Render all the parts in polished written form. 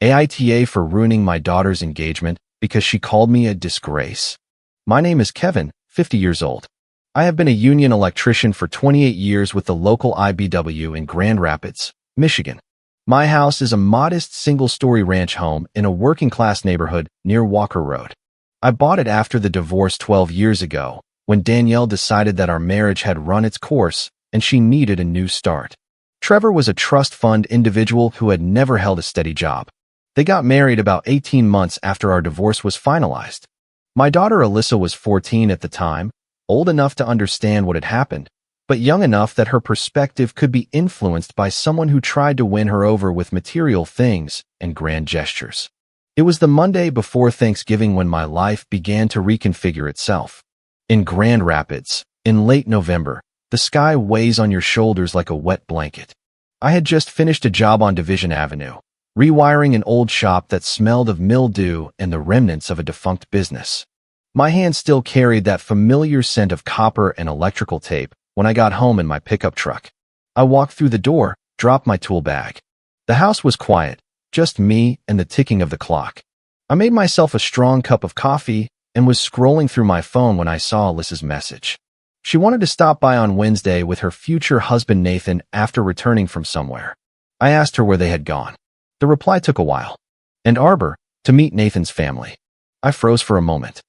AITA for ruining my daughter's engagement because she called me a disgrace. My name is Kevin, 50 years old. I have been a union electrician for 28 years with the local IBW in Grand Rapids, Michigan. My house is a modest single-story ranch home in a working-class neighborhood near Walker Road. I bought it after the divorce 12 years ago, when Danielle decided that our marriage had run its course and she needed a new start. Trevor was a trust fund individual who had never held a steady job. They got married about 18 months after our divorce was finalized. My daughter Alyssa was 14 at the time, old enough to understand what had happened, but young enough that her perspective could be influenced by someone who tried to win her over with material things and grand gestures. It was the Monday before Thanksgiving when my life began to reconfigure itself. In Grand Rapids, in late November, the sky weighs on your shoulders like a wet blanket. I had just finished a job on Division Avenue, rewiring an old shop that smelled of mildew and the remnants of a defunct business. My hand still carried that familiar scent of copper and electrical tape when I got home in my pickup truck. I walked through the door, dropped my tool bag. The house was quiet, just me and the ticking of the clock. I made myself a strong cup of coffee and was scrolling through my phone when I saw Alyssa's message. She wanted to stop by on Wednesday with her future husband Nathan after returning from somewhere. I asked her where they had gone. The reply took a while. Ann Arbor, to meet Nathan's family. I froze for a moment.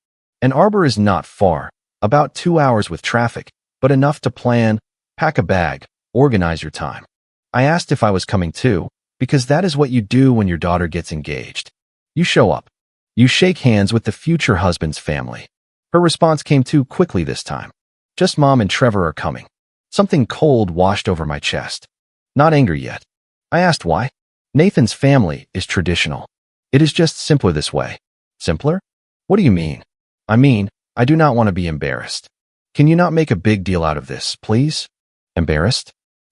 Ann Arbor is not far, about 2 hours with traffic, but enough to plan, pack a bag, organize your time. I asked if I was coming too, because that is what you do when your daughter gets engaged. You show up. You shake hands with the future husband's family. Her response came too quickly this time. Just Mom and Trevor are coming. Something cold washed over my chest. Not anger yet. I asked why. Nathan's family is traditional. It is just simpler this way. Simpler? What do you mean? I mean, I do not want to be embarrassed. Can you not make a big deal out of this, please? Embarrassed?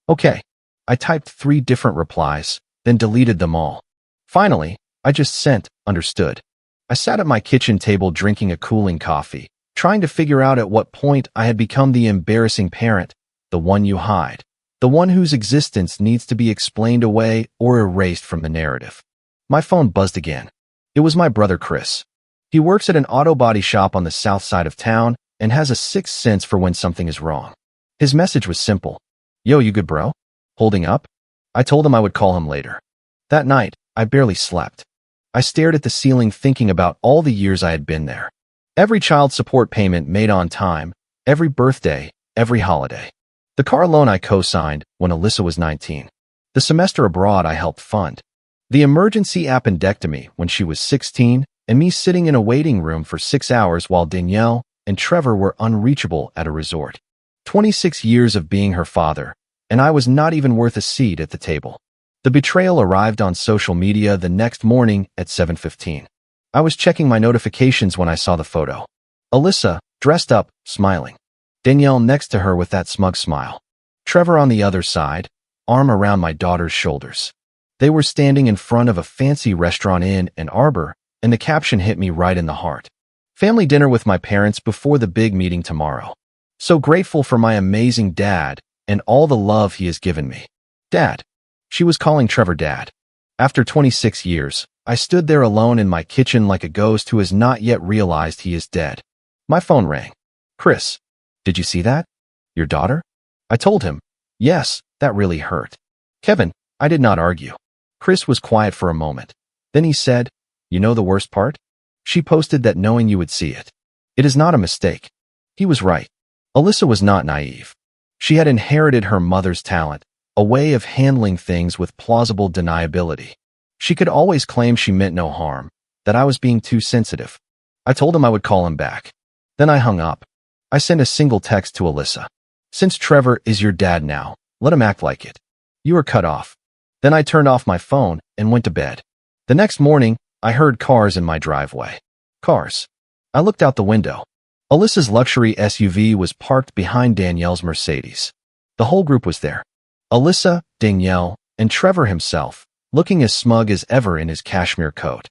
Okay. I typed 3 different replies, then deleted them all. Finally, I just sent, understood. I sat at my kitchen table drinking a cooling coffee, trying to figure out at what point I had become the embarrassing parent, the one you hide, the one whose existence needs to be explained away or erased from the narrative. My phone buzzed again. It was my brother Chris. He works at an auto body shop on the south side of town and has a sixth sense for when something is wrong. His message was simple. Yo, you good, bro? Holding up? I told him I would call him later. That night, I barely slept. I stared at the ceiling thinking about all the years I had been there. Every child support payment made on time, every birthday, every holiday. The car loan I co-signed when Alyssa was 19. The semester abroad I helped fund. The emergency appendectomy when she was 16, and me sitting in a waiting room for 6 hours while Danielle and Trevor were unreachable at a resort. 26 years of being her father, and I was not even worth a seat at the table. The betrayal arrived on social media the next morning at 7:15. I was checking my notifications when I saw the photo. Alyssa, dressed up, smiling. Danielle next to her with that smug smile. Trevor on the other side, arm around my daughter's shoulders. They were standing in front of a fancy restaurant in Ann Arbor, and the caption hit me right in the heart. Family dinner with my parents before the big meeting tomorrow. So grateful for my amazing dad and all the love he has given me. Dad. She was calling Trevor Dad. After 26 years, I stood there alone in my kitchen like a ghost who has not yet realized he is dead. My phone rang. Chris, did you see that? Your daughter? I told him. Yes, that really hurt. Kevin, I did not argue. Chris was quiet for a moment. Then he said, you know the worst part? She posted that knowing you would see it. It is not a mistake. He was right. Alyssa was not naive. She had inherited her mother's talent, a way of handling things with plausible deniability. She could always claim she meant no harm, that I was being too sensitive. I told him I would call him back. Then I hung up. I sent a single text to Alyssa. Since Trevor is your dad now, let him act like it. You are cut off. Then I turned off my phone and went to bed. The next morning, I heard cars in my driveway. Cars. I looked out the window. Alyssa's luxury SUV was parked behind Danielle's Mercedes. The whole group was there. Alyssa, Danielle, and Trevor himself, looking as smug as ever in his cashmere coat.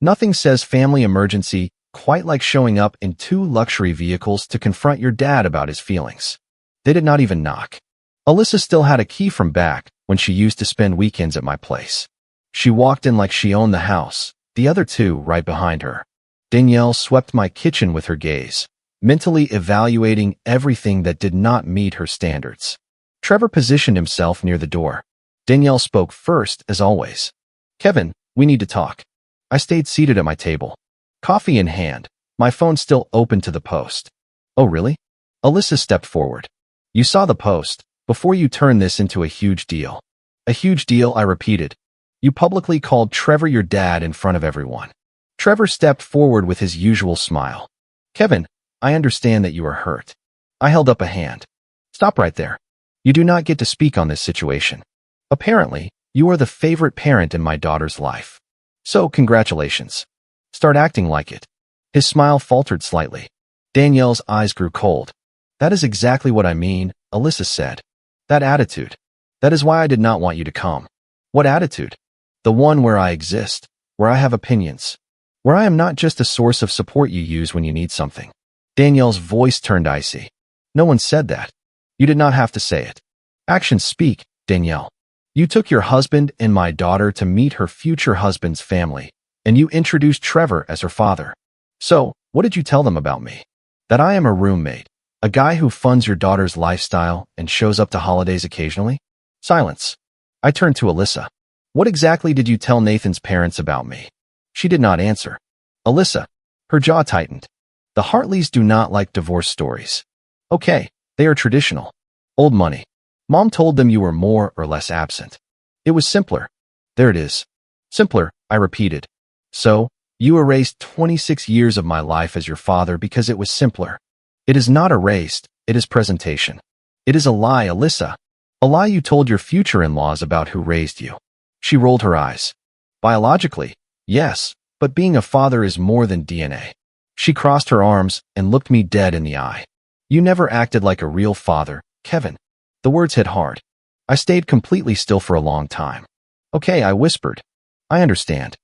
Nothing says family emergency quite like showing up in 2 luxury vehicles to confront your dad about his feelings. They did not even knock. Alyssa still had a key from back when she used to spend weekends at my place. She walked in like she owned the house, the other two right behind her. Danielle swept my kitchen with her gaze, mentally evaluating everything that did not meet her standards. Trevor positioned himself near the door. Danielle spoke first, as always. "Kevin, we need to talk." I stayed seated at my table, coffee in hand, my phone still open to the post. "Oh, really?" Alyssa stepped forward. "You saw the post, before you turn this into a huge deal." "A huge deal," I repeated. "You publicly called Trevor your dad in front of everyone." Trevor stepped forward with his usual smile. "Kevin, I understand that you are hurt." I held up a hand. "Stop right there. You do not get to speak on this situation. Apparently, you are the favorite parent in my daughter's life. So, congratulations. Start acting like it." His smile faltered slightly. Danielle's eyes grew cold. "That is exactly what I mean," Alyssa said. "That attitude. That is why I did not want you to come." "What attitude?" "The one where I exist, where I have opinions, where I am not just a source of support you use when you need something." Danielle's voice turned icy. "No one said that. You did not have to say it. Actions speak, Danielle. You took your husband and my daughter to meet her future husband's family, and you introduced Trevor as her father. So, what did you tell them about me? That I am a roommate, a guy who funds your daughter's lifestyle and shows up to holidays occasionally?" Silence. I turned to Alyssa. "What exactly did you tell Nathan's parents about me?" She did not answer. Alyssa. Her jaw tightened. "The Hartleys do not like divorce stories." "Okay, they are traditional. Old money. Mom told them you were more or less absent. It was simpler." "There it is. Simpler," I repeated. "So, you erased 26 years of my life as your father because it was simpler." "It is not erased, it is presentation." "It is a lie, Alyssa. A lie you told your future in-laws about who raised you." She rolled her eyes. "Biologically, yes, but being a father is more than DNA." She crossed her arms and looked me dead in the eye. "You never acted like a real father, Kevin." The words hit hard. I stayed completely still for a long time. "Okay," I whispered. "I understand."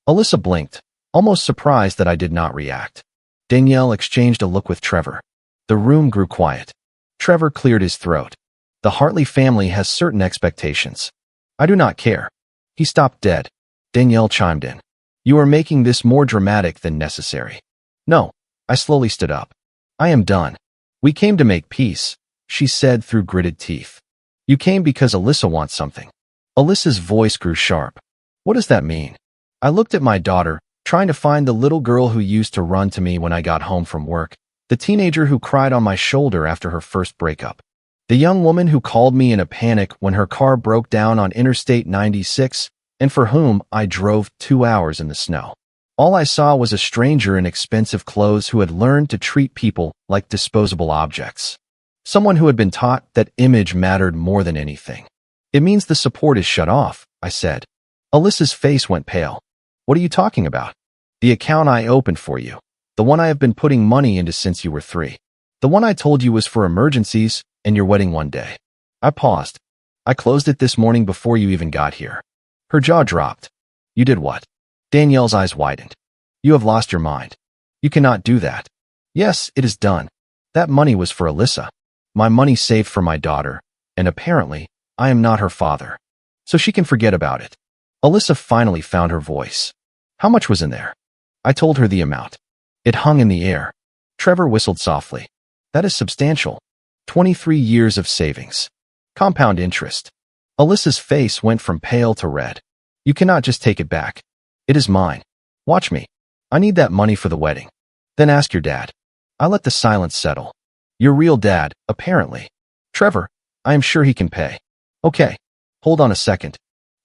Alyssa blinked, almost surprised that I did not react. Danielle exchanged a look with Trevor. The room grew quiet. Trevor cleared his throat. "The Hartley family has certain expectations. I do not care." He stopped dead. Danielle chimed in. "You are making this more dramatic than necessary." "No." I slowly stood up. "I am done. We came to make peace," she said through gritted teeth. "You came because Alyssa wants something." Alyssa's voice grew sharp. "What does that mean?" I looked at my daughter, trying to find the little girl who used to run to me when I got home from work, the teenager who cried on my shoulder after her first breakup, the young woman who called me in a panic when her car broke down on Interstate 96, and for whom I drove 2 hours in the snow. All I saw was a stranger in expensive clothes who had learned to treat people like disposable objects. Someone who had been taught that image mattered more than anything. "It means the support is shut off," I said. Alyssa's face went pale. "What are you talking about?" "The account I opened for you. The one I have been putting money into since you were 3. The one I told you was for emergencies and your wedding one day." I paused. "I closed it this morning before you even got here." Her jaw dropped. "You did what?" Danielle's eyes widened. "You have lost your mind. You cannot do that." "Yes, it is done. That money was for Alyssa. My money saved for my daughter, and apparently, I am not her father. So she can forget about it." Alyssa finally found her voice. "How much was in there?" I told her the amount. It hung in the air. Trevor whistled softly. "That is substantial. 23 years of savings. Compound interest." Alyssa's face went from pale to red. "You cannot just take it back. It is mine. Watch me. I need that money for the wedding. Then ask your dad." I let the silence settle. "Your real dad, apparently." "Trevor, I am sure he can pay." "Okay. Hold on a second.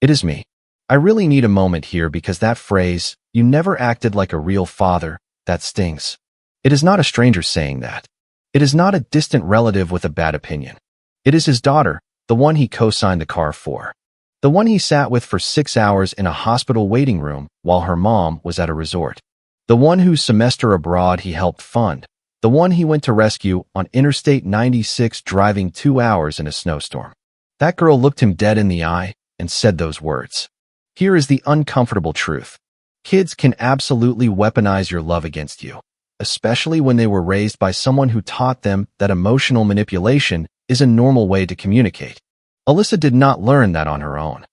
It is me. I really need a moment here because that phrase, 'you never acted like a real father,' that stings. It is not a stranger saying that. It is not a distant relative with a bad opinion. It is his daughter, the one he co-signed the car for. The one he sat with for 6 hours in a hospital waiting room while her mom was at a resort. The one whose semester abroad he helped fund. The one he went to rescue on Interstate 96 driving 2 hours in a snowstorm. That girl looked him dead in the eye and said those words. Here is the uncomfortable truth. Kids can absolutely weaponize your love against you, especially when they were raised by someone who taught them that emotional manipulation is a normal way to communicate. Alyssa did not learn that on her own.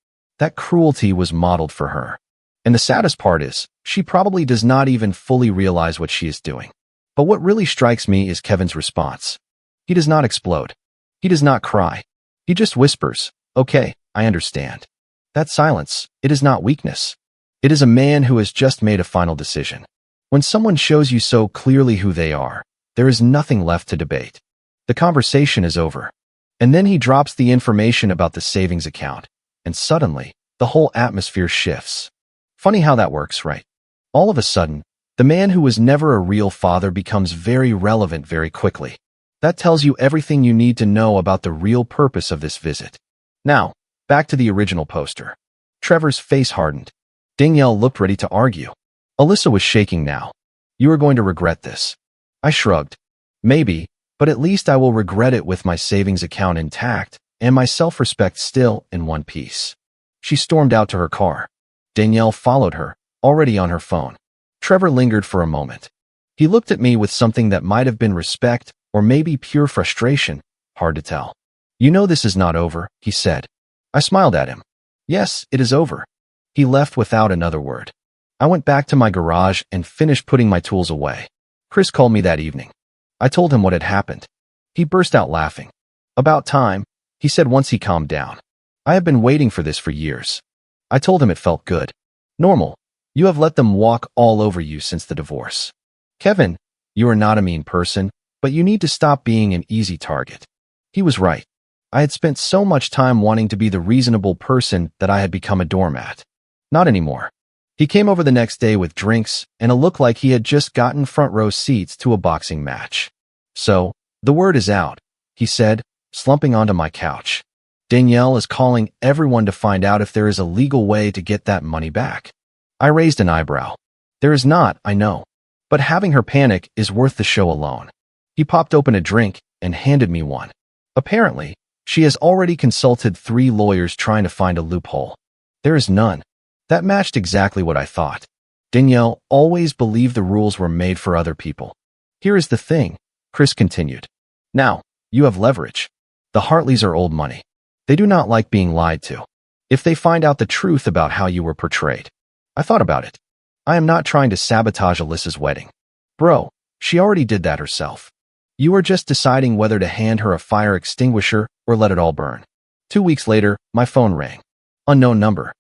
That cruelty was modeled for her. And the saddest part is, she probably does not even fully realize what she is doing. But what really strikes me is Kevin's response. He does not explode. He does not cry. He just whispers, "Okay, I understand." That silence, it is not weakness. It is a man who has just made a final decision. When someone shows you so clearly who they are, there is nothing left to debate. The conversation is over. And then he drops the information about the savings account, and suddenly, the whole atmosphere shifts. Funny how that works, right? All of a sudden, the man who was never a real father becomes very relevant very quickly. That tells you everything you need to know about the real purpose of this visit. Now, back to the original poster. Trevor's face hardened. Danielle looked ready to argue. Alyssa was shaking now. "You are going to regret this." I shrugged. "Maybe, but at least I will regret it with my savings account intact and my self-respect still in one piece." She stormed out to her car. Danielle followed her, already on her phone. Trevor lingered for a moment. He looked at me with something that might have been respect or maybe pure frustration, hard to tell. "You know this is not over," he said. I smiled at him. "Yes, it is over." He left without another word. I went back to my garage and finished putting my tools away. Chris called me that evening. I told him what had happened. He burst out laughing. "About time," he said once he calmed down. "I have been waiting for this for years." I told him it felt good. "Normal. You have let them walk all over you since the divorce. Kevin, you are not a mean person, but you need to stop being an easy target." He was right. I had spent so much time wanting to be the reasonable person that I had become a doormat. Not anymore. He came over the next day with drinks and a look like he had just gotten front row seats to a boxing match. "So, the word is out," he said, slumping onto my couch. "Danielle is calling everyone to find out if there is a legal way to get that money back." I raised an eyebrow. "There is not, I know. But having her panic is worth the show alone." He popped open a drink and handed me one. "Apparently, she has already consulted 3 lawyers trying to find a loophole. There is none." That matched exactly what I thought. Danielle always believed the rules were made for other people. "Here is the thing," Chris continued. "Now, you have leverage. The Hartleys are old money. They do not like being lied to. If they find out the truth about how you were portrayed." I thought about it. I am not trying to sabotage Alyssa's wedding. Bro, she already did that herself. You are just deciding whether to hand her a fire extinguisher or let it all burn. 2 weeks later, my phone rang. Unknown number.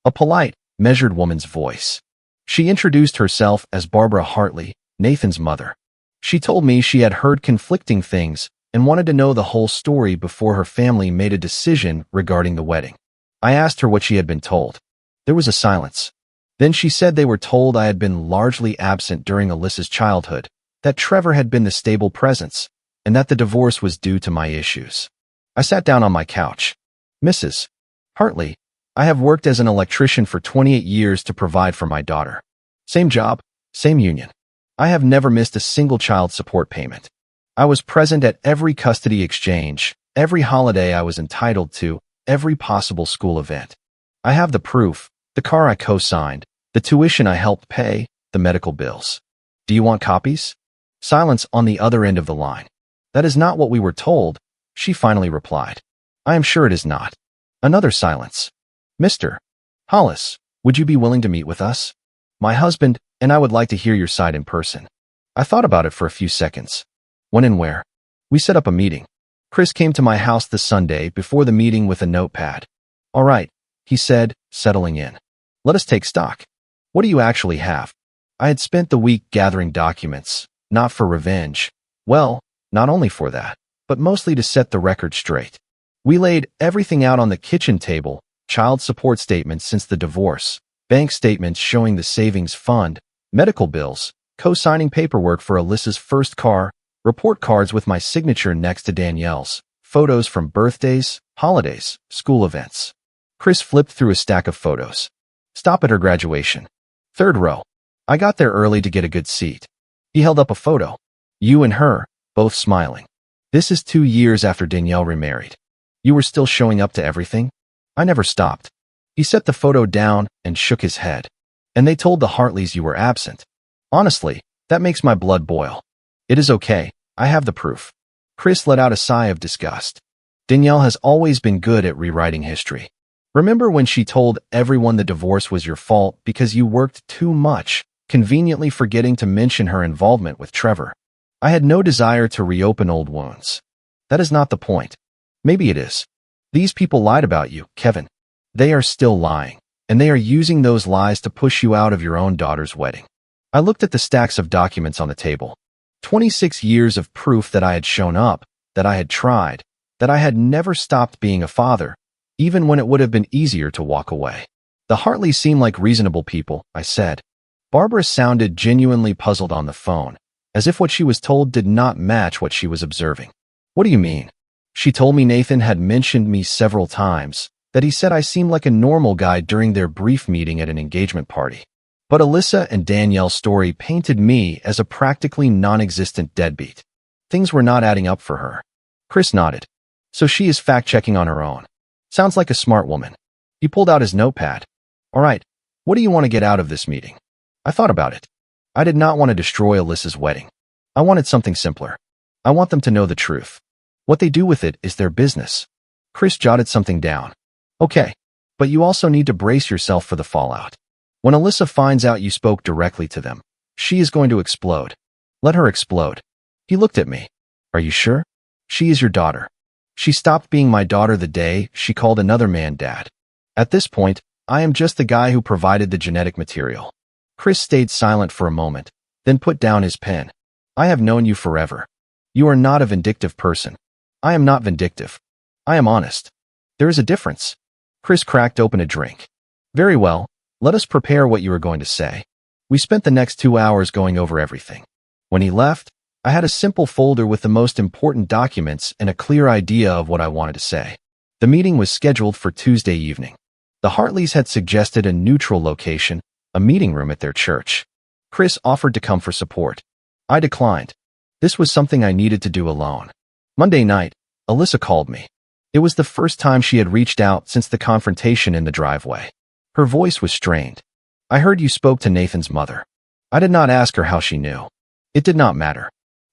A polite, measured woman's voice. She introduced herself as Barbara Hartley, Nathan's mother. She told me she had heard conflicting things and wanted to know the whole story before her family made a decision regarding the wedding. I asked her what she had been told. There was a silence. Then she said they were told I had been largely absent during Alyssa's childhood, that Trevor had been the stable presence, and that the divorce was due to my issues. I sat down on my couch. "Mrs. Hartley, I have worked as an electrician for 28 years to provide for my daughter. Same job, same union. I have never missed a single child support payment. I was present at every custody exchange, every holiday I was entitled to, every possible school event. I have the proof, the car I co-signed, the tuition I helped pay, the medical bills. Do you want copies?" Silence on the other end of the line. "That is not what we were told," she finally replied. "I am sure it is not." Another silence. "Mr. Hollis, would you be willing to meet with us? My husband and I would like to hear your side in person." I thought about it for a few seconds. "When and where?" We set up a meeting. Chris came to my house the Sunday before the meeting with a notepad. "All right," he said, settling in. "Let us take stock. What do you actually have?" I had spent the week gathering documents, not for revenge. Well, not only for that, but mostly to set the record straight. We laid everything out on the kitchen table: child support statements since the divorce, bank statements showing the savings fund, medical bills, co-signing paperwork for Alyssa's first car, report cards with my signature next to Danielle's, photos from birthdays, holidays, school events. Chris flipped through a stack of photos. "Stop at her graduation. 3rd row. I got there early to get a good seat." He held up a photo. You and her, both smiling. "This is 2 years after Danielle remarried. You were still showing up to everything?" I never stopped. He set the photo down and shook his head. "And they told the Hartleys you were absent. Honestly, that makes my blood boil." "It is okay. I have the proof." Chris let out a sigh of disgust. Danielle has always been good at rewriting history. Remember when she told everyone the divorce was your fault because you worked too much, conveniently forgetting to mention her involvement with Trevor? I had no desire to reopen old wounds. That is not the point. Maybe it is. These people lied about you, Kevin. They are still lying, and they are using those lies to push you out of your own daughter's wedding. I looked at the stacks of documents on the table. 26 years of proof that I had shown up, that I had tried, that I had never stopped being a father, even when it would have been easier to walk away. The Hartleys seem like reasonable people, I said. Barbara sounded genuinely puzzled on the phone, as if what she was told did not match what she was observing. What do you mean? She told me Nathan had mentioned me several times, that he said I seemed like a normal guy during their brief meeting at an engagement party. But Alyssa and Danielle's story painted me as a practically non-existent deadbeat. Things were not adding up for her. Chris nodded. So she is fact-checking on her own. Sounds like a smart woman. He pulled out his notepad. All right, what do you want to get out of this meeting? I thought about it. I did not want to destroy Alyssa's wedding. I wanted something simpler. I want them to know the truth. What they do with it is their business. Chris jotted something down. Okay, but you also need to brace yourself for the fallout. When Alyssa finds out you spoke directly to them, she is going to explode. Let her explode. He looked at me. Are you sure? She is your daughter. She stopped being my daughter the day she called another man dad. At this point, I am just the guy who provided the genetic material. Chris stayed silent for a moment, then put down his pen. I have known you forever. You are not a vindictive person. I am not vindictive. I am honest. There is a difference. Chris cracked open a drink. Very well, let us prepare what you are going to say. We spent the next 2 hours going over everything. When he left, I had a simple folder with the most important documents and a clear idea of what I wanted to say. The meeting was scheduled for Tuesday evening. The Hartleys had suggested a neutral location, a meeting room at their church. Chris offered to come for support. I declined. This was something I needed to do alone. Monday night, Alyssa called me. It was the first time she had reached out since the confrontation in the driveway. Her voice was strained. I heard you spoke to Nathan's mother. I did not ask her how she knew. It did not matter.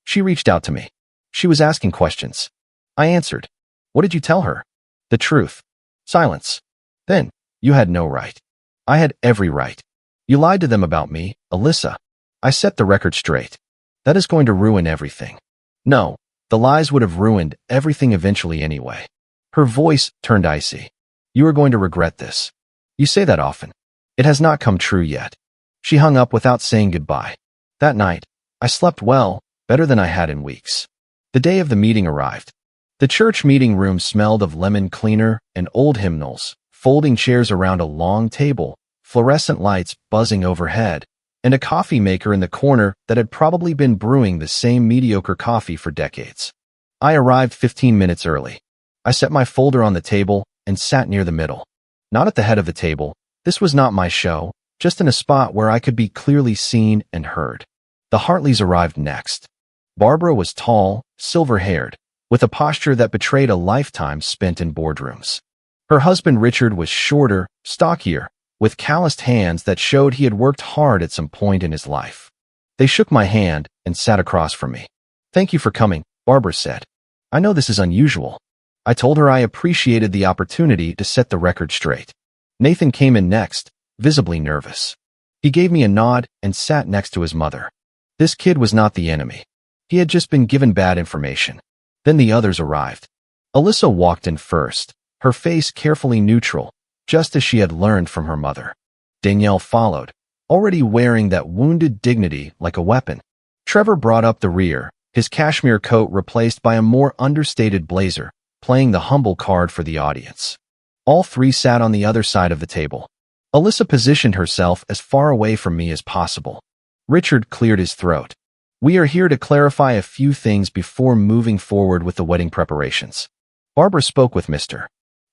She reached out to me. She was asking questions. I answered. What did you tell her? The truth. Silence. Then, you had no right. I had every right. You lied to them about me, Alyssa. I set the record straight. That is going to ruin everything. No, the lies would have ruined everything eventually anyway. Her voice turned icy. You are going to regret this. You say that often. It has not come true yet. She hung up without saying goodbye. That night, I slept well, better than I had in weeks. The day of the meeting arrived. The church meeting room smelled of lemon cleaner and old hymnals, folding chairs around a long table, fluorescent lights buzzing overhead, and a coffee maker in the corner that had probably been brewing the same mediocre coffee for decades. I arrived 15 minutes early. I set my folder on the table and sat near the middle. Not at the head of the table. This was not my show, just in a spot where I could be clearly seen and heard. The Hartleys arrived next. Barbara was tall, silver-haired, with a posture that betrayed a lifetime spent in boardrooms. Her husband Richard was shorter, stockier, with calloused hands that showed he had worked hard at some point in his life. They shook my hand and sat across from me. Thank you for coming, Barbara said. I know this is unusual. I told her I appreciated the opportunity to set the record straight. Nathan came in next, visibly nervous. He gave me a nod and sat next to his mother. This kid was not the enemy. He had just been given bad information. Then the others arrived. Alyssa walked in first, her face carefully neutral, just as she had learned from her mother. Danielle followed, already wearing that wounded dignity like a weapon. Trevor brought up the rear, his cashmere coat replaced by a more understated blazer, playing the humble card for the audience. All three sat on the other side of the table. Alyssa positioned herself as far away from me as possible. Richard cleared his throat. We are here to clarify a few things before moving forward with the wedding preparations. Barbara spoke with Mr.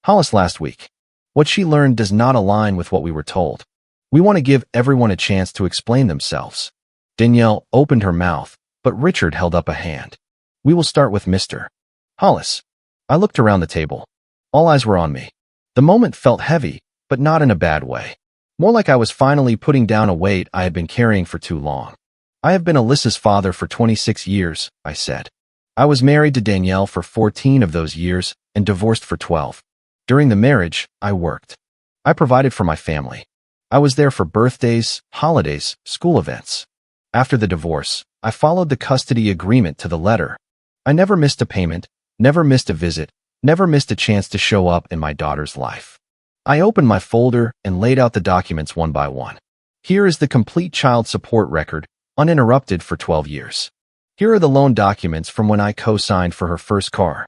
Hollis last week. What she learned does not align with what we were told. We want to give everyone a chance to explain themselves. Danielle opened her mouth, but Richard held up a hand. We will start with Mr. Hollis. I looked around the table. All eyes were on me. The moment felt heavy, but not in a bad way. More like I was finally putting down a weight I had been carrying for too long. I have been Alyssa's father for 26 years, I said. I was married to Danielle for 14 of those years and divorced for 12. During the marriage, I worked. I provided for my family. I was there for birthdays, holidays, school events. After the divorce, I followed the custody agreement to the letter. I never missed a payment, never missed a visit, never missed a chance to show up in my daughter's life. I opened my folder and laid out the documents one by one. Here is the complete child support record, uninterrupted for 12 years. Here are the loan documents from when I co-signed for her first car.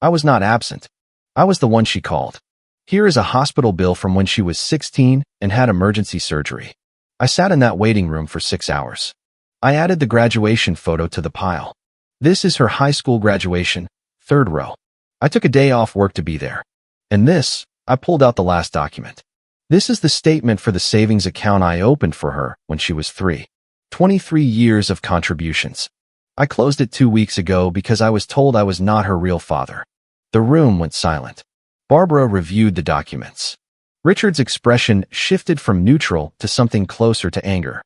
I was not absent. I was the one she called. Here is a hospital bill from when she was 16 and had emergency surgery. I sat in that waiting room for 6 hours. I added the graduation photo to the pile. This is her high school graduation, third row. I took a day off work to be there. And this, I pulled out the last document. This is the statement for the savings account I opened for her when she was 3. 23 years of contributions. I closed it 2 weeks ago because I was told I was not her real father. The room went silent. Barbara reviewed the documents. Richard's expression shifted from neutral to something closer to anger.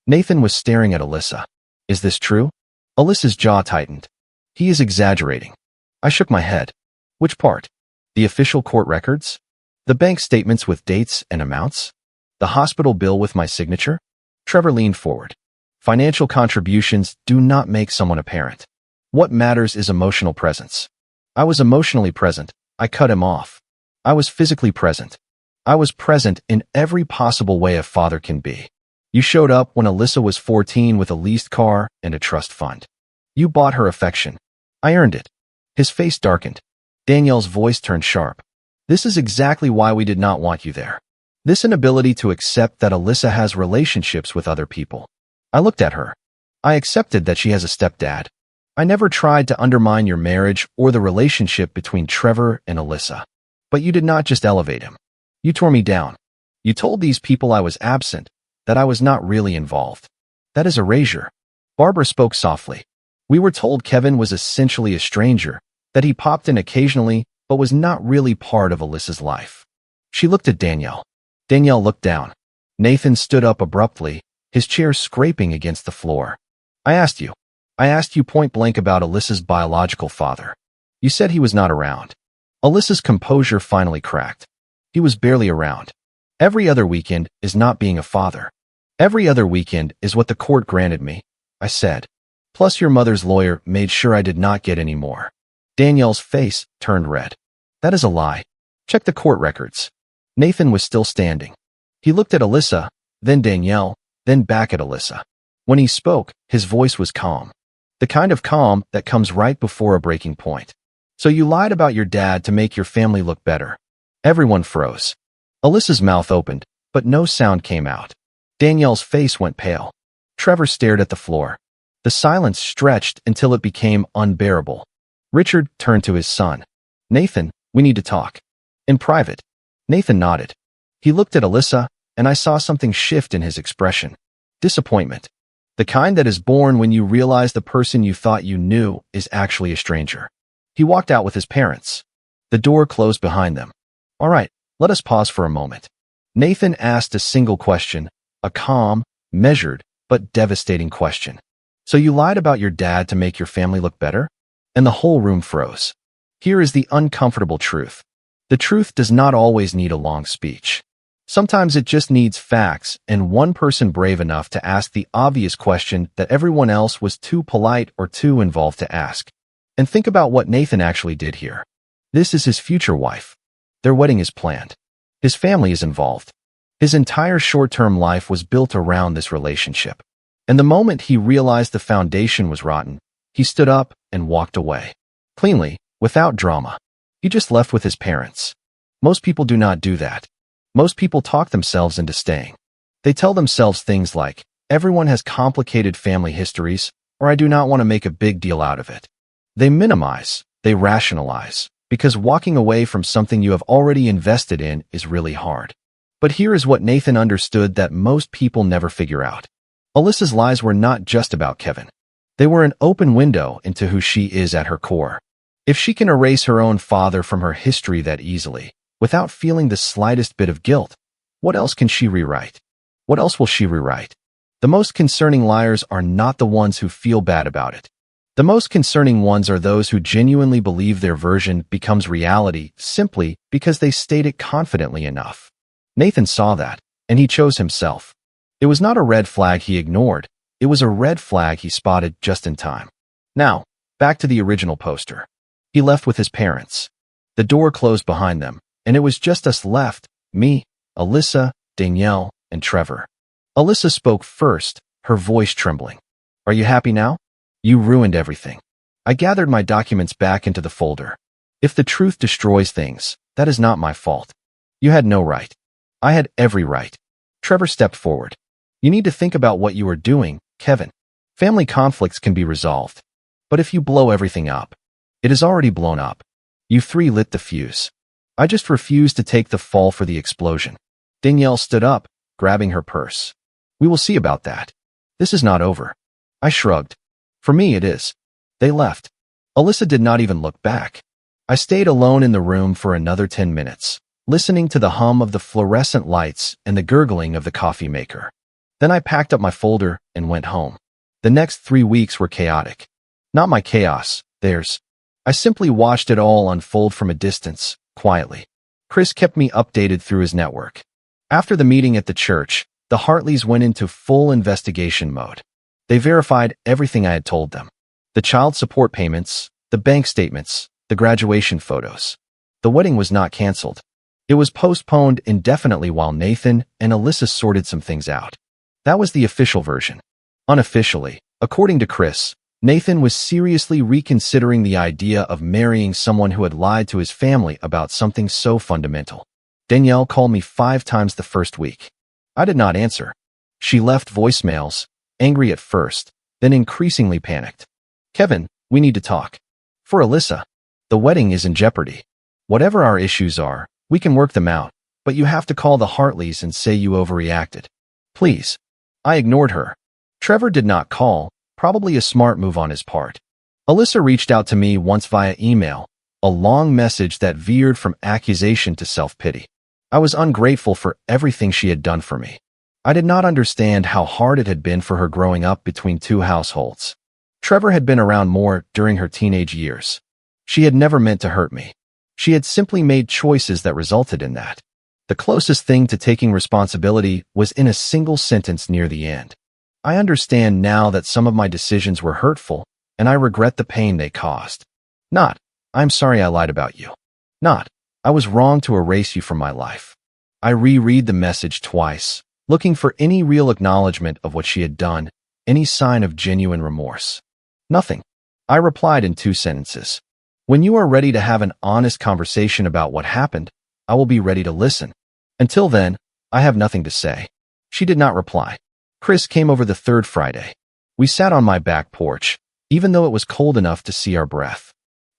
Nathan was staring at Alyssa. Is this true? Alyssa's jaw tightened. He is exaggerating. I shook my head. Which part? The official court records? The bank statements with dates and amounts? The hospital bill with my signature? Trevor leaned forward. Financial contributions do not make someone a parent. What matters is emotional presence. I was emotionally present. I cut him off. I was physically present. I was present in every possible way a father can be. You showed up when Alyssa was 14 with a leased car and a trust fund. You bought her affection. I earned it. His face darkened. Danielle's voice turned sharp. This is exactly why we did not want you there. This inability to accept that Alyssa has relationships with other people. I looked at her. I accepted that she has a stepdad. I never tried to undermine your marriage or the relationship between Trevor and Alyssa. But you did not just elevate him. You tore me down. You told these people I was absent, that I was not really involved. That is erasure. Barbara spoke softly. We were told Kevin was essentially a stranger, that he popped in occasionally but was not really part of Alyssa's life. She looked at Danielle. Danielle looked down. Nathan stood up abruptly, his chair scraping against the floor. I asked you point blank about Alyssa's biological father. You said he was not around. Alyssa's composure finally cracked. He was barely around. Every other weekend is not being a father. Every other weekend is what the court granted me, I said. Plus your mother's lawyer made sure I did not get any more. Danielle's face turned red. That is a lie. Check the court records. Nathan was still standing. He looked at Alyssa, then Danielle, then back at Alyssa. When he spoke, his voice was calm. The kind of calm that comes right before a breaking point. So you lied about your dad to make your family look better. Everyone froze. Alyssa's mouth opened, but no sound came out. Danielle's face went pale. Trevor stared at the floor. The silence stretched until it became unbearable. Richard turned to his son. Nathan, we need to talk. In private. Nathan nodded. He looked at Alyssa, and I saw something shift in his expression. Disappointment. The kind that is born when you realize the person you thought you knew is actually a stranger. He walked out with his parents. The door closed behind them. All right, let us pause for a moment. Nathan asked a single question, a calm, measured, but devastating question. So you lied about your dad to make your family look better? And the whole room froze. Here is the uncomfortable truth. The truth does not always need a long speech. Sometimes it just needs facts and one person brave enough to ask the obvious question that everyone else was too polite or too involved to ask. And think about what Nathan actually did here. This is his future wife. Their wedding is planned. His family is involved. His entire short-term life was built around this relationship. And the moment he realized the foundation was rotten, he stood up and walked away. Cleanly, without drama. He just left with his parents. Most people do not do that. Most people talk themselves into staying. They tell themselves things like, everyone has complicated family histories, or I do not want to make a big deal out of it. They minimize, they rationalize, because walking away from something you have already invested in is really hard. But here is what Nathan understood that most people never figure out. Alyssa's lies were not just about Kevin. They were an open window into who she is at her core. If she can erase her own father from her history that easily, without feeling the slightest bit of guilt, what else can she rewrite? What else will she rewrite? The most concerning liars are not the ones who feel bad about it. The most concerning ones are those who genuinely believe their version becomes reality simply because they state it confidently enough. Nathan saw that, and he chose himself. It was not a red flag he ignored. It was a red flag he spotted just in time. Now, back to the original poster. He left with his parents. The door closed behind them, and it was just us left, me, Alyssa, Danielle, and Trevor. Alyssa spoke first, her voice trembling. Are you happy now? You ruined everything. I gathered my documents back into the folder. If the truth destroys things, that is not my fault. You had no right. I had every right. Trevor stepped forward. You need to think about what you are doing, Kevin. Family conflicts can be resolved. But if you blow everything up, it is already blown up. You three lit the fuse. I just refuse to take the fall for the explosion. Danielle stood up, grabbing her purse. We will see about that. This is not over. I shrugged. For me, it is. They left. Alyssa did not even look back. I stayed alone in the room for another 10 minutes, listening to the hum of the fluorescent lights and the gurgling of the coffee maker. Then I packed up my folder and went home. The next 3 weeks were chaotic. Not my chaos, theirs. I simply watched it all unfold from a distance, quietly. Chris kept me updated through his network. After the meeting at the church, the Hartleys went into full investigation mode. They verified everything I had told them. The child support payments, the bank statements, the graduation photos. The wedding was not canceled. It was postponed indefinitely while Nathan and Alyssa sorted some things out. That was the official version. Unofficially, according to Chris, Nathan was seriously reconsidering the idea of marrying someone who had lied to his family about something so fundamental. Danielle called me 5 times the first week. I did not answer. She left voicemails, angry at first, then increasingly panicked. Kevin, we need to talk. For Alyssa, the wedding is in jeopardy. Whatever our issues are, we can work them out, but you have to call the Hartleys and say you overreacted. Please. I ignored her. Trevor did not call, probably a smart move on his part. Alyssa reached out to me once via email, a long message that veered from accusation to self-pity. I was ungrateful for everything she had done for me. I did not understand how hard it had been for her growing up between 2 households. Trevor had been around more during her teenage years. She had never meant to hurt me. She had simply made choices that resulted in that. The closest thing to taking responsibility was in a single sentence near the end. I understand now that some of my decisions were hurtful, and I regret the pain they caused. Not, I'm sorry I lied about you. Not, I was wrong to erase you from my life. I reread the message twice, looking for any real acknowledgement of what she had done, any sign of genuine remorse. Nothing. I replied in 2 sentences. When you are ready to have an honest conversation about what happened, I will be ready to listen. Until then, I have nothing to say. She did not reply. Chris came over the 3rd Friday. We sat on my back porch, even though it was cold enough to see our breath.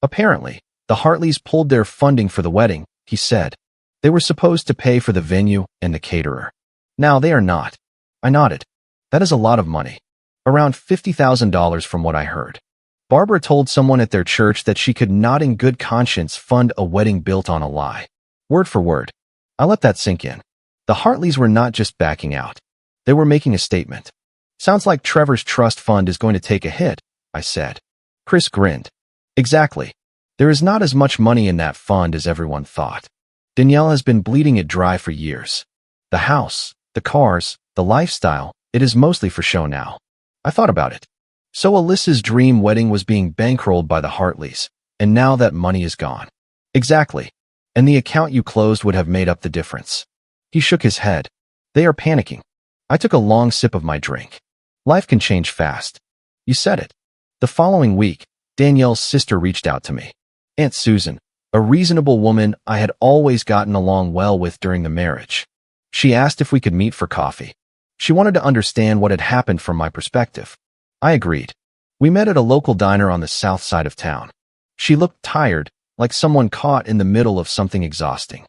Apparently, the Hartleys pulled their funding for the wedding, he said. They were supposed to pay for the venue and the caterer. Now they are not. I nodded. That is a lot of money. Around $50,000 from what I heard. Barbara told someone at their church that she could not in good conscience fund a wedding built on a lie. Word for word. I let that sink in. The Hartleys were not just backing out. They were making a statement. Sounds like Trevor's trust fund is going to take a hit, I said. Chris grinned. Exactly. There is not as much money in that fund as everyone thought. Danielle has been bleeding it dry for years. The house, the cars, the lifestyle, it is mostly for show now. I thought about it. So Alyssa's dream wedding was being bankrolled by the Hartleys, and now that money is gone. Exactly. And the account you closed would have made up the difference. He shook his head. They are panicking. I took a long sip of my drink. Life can change fast. You said it. The following week, Danielle's sister reached out to me. Aunt Susan, a reasonable woman I had always gotten along well with during the marriage. She asked if we could meet for coffee. She wanted to understand what had happened from my perspective. I agreed. We met at a local diner on the south side of town. She looked tired, like someone caught in the middle of something exhausting.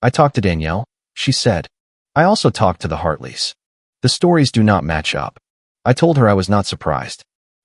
I talked to Danielle, she said. I also talked to the Hartleys. The stories do not match up. I told her I was not surprised.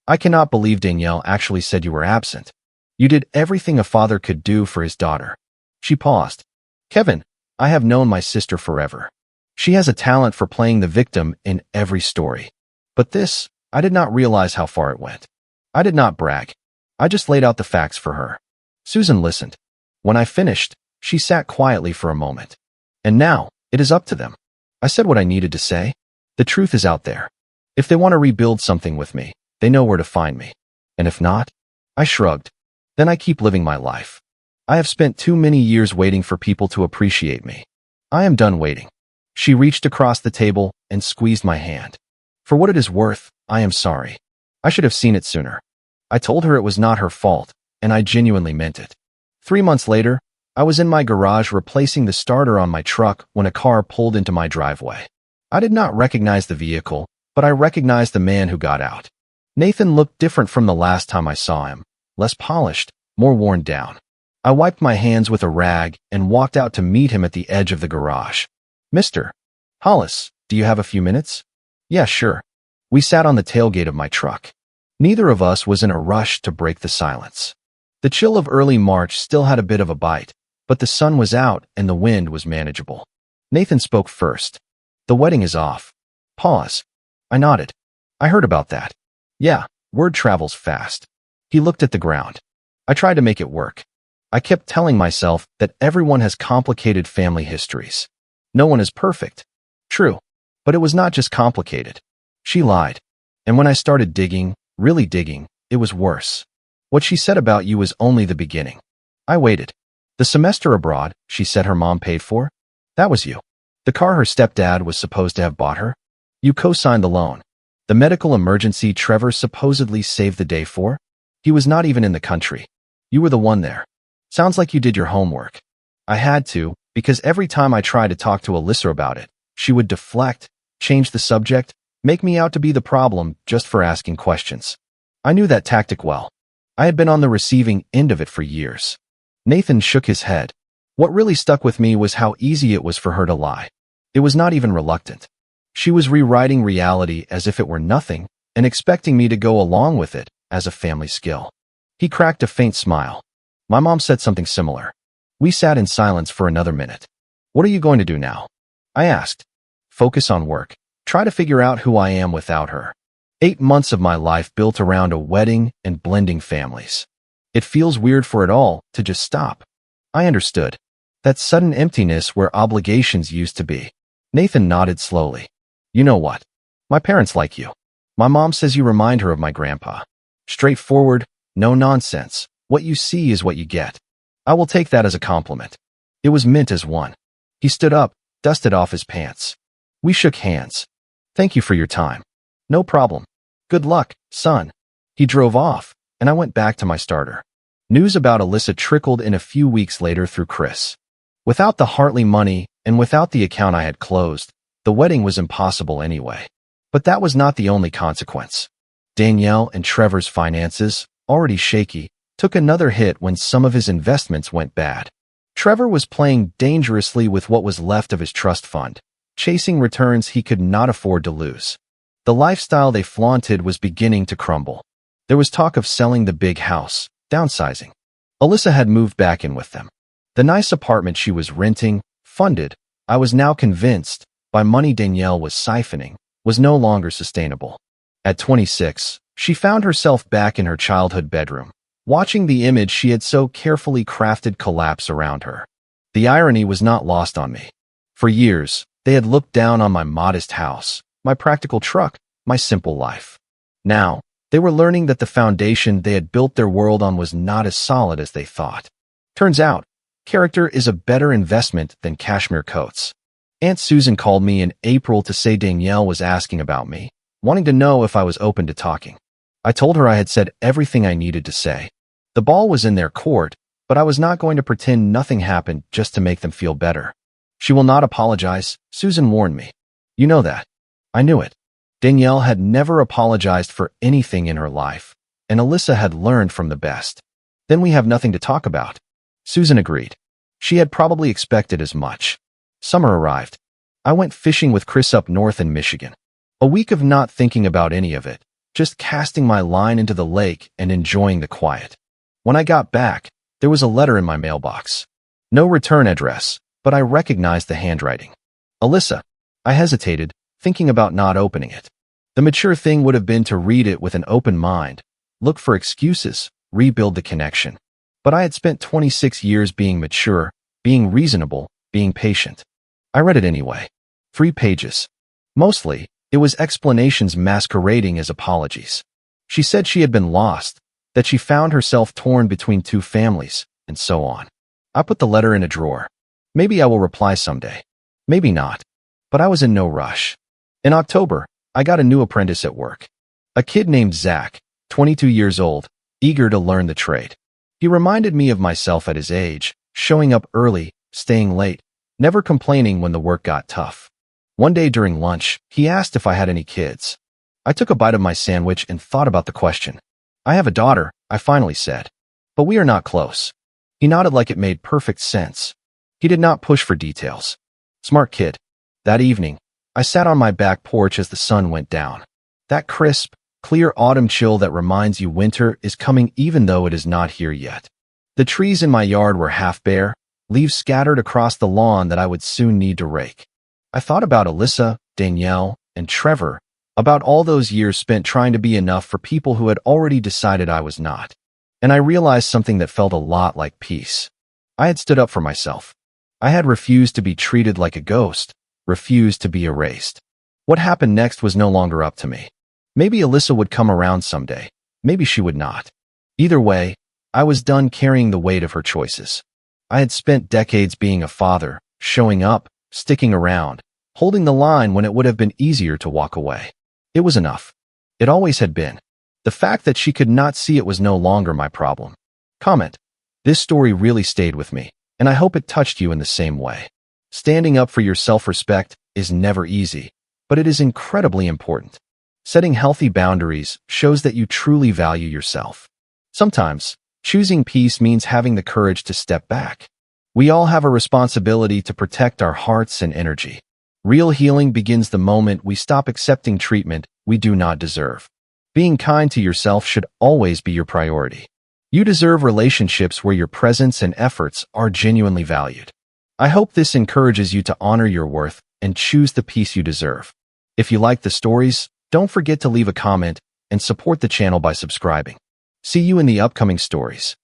I cannot believe Danielle actually said you were absent. You did everything a father could do for his daughter. She paused. Kevin, I have known my sister forever. She has a talent for playing the victim in every story. But this, I did not realize how far it went. I did not brag. I just laid out the facts for her. Susan listened. When I finished, she sat quietly for a moment. And now, It is up to them. I said what I needed to say. The truth is out there. If they want to rebuild something with me, they know where to find me. And if not, I shrugged. Then I keep living my life. I have spent too many years waiting for people to appreciate me. I am done waiting. She reached across the table and squeezed my hand. For what it is worth, I am sorry. I should have seen it sooner. I told her it was not her fault, and I genuinely meant it. 3 months later, I was in my garage replacing the starter on my truck when a car pulled into my driveway. I did not recognize the vehicle, but I recognized the man who got out. Nathan looked different from the last time I saw him, less polished, more worn down. I wiped my hands with a rag and walked out to meet him at the edge of the garage. Mr. Hollis, do you have a few minutes? Yeah, sure. We sat on the tailgate of my truck. Neither of us was in a rush to break the silence. The chill of early March still had a bit of a bite, but the sun was out and the wind was manageable. Nathan spoke first. The wedding is off. Pause. I nodded. I heard about that. Yeah, word travels fast. He looked at the ground. I tried to make it work. I kept telling myself that everyone has complicated family histories. No one is perfect. True. But it was not just complicated. She lied. And when I started digging, really digging, it was worse. What she said about you was only the beginning. I waited. The semester abroad, she said her mom paid for? That was you. The car her stepdad was supposed to have bought her? You co-signed the loan. The medical emergency Trevor supposedly saved the day for? He was not even in the country. You were the one there. Sounds like you did your homework. I had to, because every time I tried to talk to Alyssa about it, she would deflect, change the subject, make me out to be the problem just for asking questions. I knew that tactic well. I had been on the receiving end of it for years. Nathan shook his head. What really stuck with me was how easy it was for her to lie. It was not even reluctant. She was rewriting reality as if it were nothing and expecting me to go along with it as a family skill. He cracked a faint smile. My mom said something similar. We sat in silence for another minute. What are you going to do now? I asked. Focus on work. Try to figure out who I am without her. 8 months of my life built around a wedding and blending families. It feels weird for it all to just stop. I understood. That sudden emptiness where obligations used to be. Nathan nodded slowly. You know what? My parents like you. My mom says you remind her of my grandpa. Straightforward, no nonsense. What you see is what you get. I will take that as a compliment. It was meant as one. He stood up, dusted off his pants. We shook hands. Thank you for your time. No problem. Good luck, son. He drove off, and I went back to my starter. News about Alyssa trickled in a few weeks later through Chris. Without the Hartley money and without the account I had closed, the wedding was impossible anyway. But that was not the only consequence. Danielle and Trevor's finances, already shaky, took another hit when some of his investments went bad. Trevor was playing dangerously with what was left of his trust fund, chasing returns he could not afford to lose. The lifestyle they flaunted was beginning to crumble. There was talk of selling the big house, downsizing. Alyssa had moved back in with them. The nice apartment she was renting, funded, I was now convinced, by money Danielle was siphoning, was no longer sustainable. At 26, she found herself back in her childhood bedroom, watching the image she had so carefully crafted collapse around her. The irony was not lost on me. For years, they had looked down on my modest house, my practical truck, my simple life. Now, they were learning that the foundation they had built their world on was not as solid as they thought. Turns out, character is a better investment than cashmere coats. Aunt Susan called me in April to say Danielle was asking about me, wanting to know if I was open to talking. I told her I had said everything I needed to say. The ball was in their court, but I was not going to pretend nothing happened just to make them feel better. She will not apologize, Susan warned me. You know that. I knew it. Danielle had never apologized for anything in her life, and Alyssa had learned from the best. Then we have nothing to talk about. Susan agreed. She had probably expected as much. Summer arrived. I went fishing with Chris up north in Michigan. A week of not thinking about any of it, just casting my line into the lake and enjoying the quiet. When I got back, there was a letter in my mailbox. No return address, but I recognized the handwriting. Alyssa. I hesitated, thinking about not opening it. The mature thing would have been to read it with an open mind, look for excuses, rebuild the connection. But I had spent 26 years being mature, being reasonable, being patient. I read it anyway. 3 pages. Mostly, it was explanations masquerading as apologies. She said she had been lost, that she found herself torn between 2 families, and so on. I put the letter in a drawer. Maybe I will reply someday. Maybe not. But I was in no rush. In October, I got a new apprentice at work. A kid named Zach, 22 years old, eager to learn the trade. He reminded me of myself at his age, showing up early, staying late, never complaining when the work got tough. One day during lunch, he asked if I had any kids. I took a bite of my sandwich and thought about the question. I have a daughter, I finally said. But we are not close. He nodded like it made perfect sense. He did not push for details. Smart kid. That evening, I sat on my back porch as the sun went down. That crisp, clear autumn chill that reminds you winter is coming even though it is not here yet. The trees in my yard were half bare, leaves scattered across the lawn that I would soon need to rake. I thought about Alyssa, Danielle, and Trevor, about all those years spent trying to be enough for people who had already decided I was not. And I realized something that felt a lot like peace. I had stood up for myself. I had refused to be treated like a ghost, refused to be erased. What happened next was no longer up to me. Maybe Alyssa would come around someday. Maybe she would not. Either way, I was done carrying the weight of her choices. I had spent decades being a father, showing up, sticking around, holding the line when it would have been easier to walk away. It was enough. It always had been. The fact that she could not see it was no longer my problem. Comment. This story really stayed with me, and I hope it touched you in the same way. Standing up for your self-respect is never easy, but it is incredibly important. Setting healthy boundaries shows that you truly value yourself. Sometimes, choosing peace means having the courage to step back. We all have a responsibility to protect our hearts and energy. Real healing begins the moment we stop accepting treatment we do not deserve. Being kind to yourself should always be your priority. You deserve relationships where your presence and efforts are genuinely valued. I hope this encourages you to honor your worth and choose the peace you deserve. If you like the stories, don't forget to leave a comment and support the channel by subscribing. See you in the upcoming stories.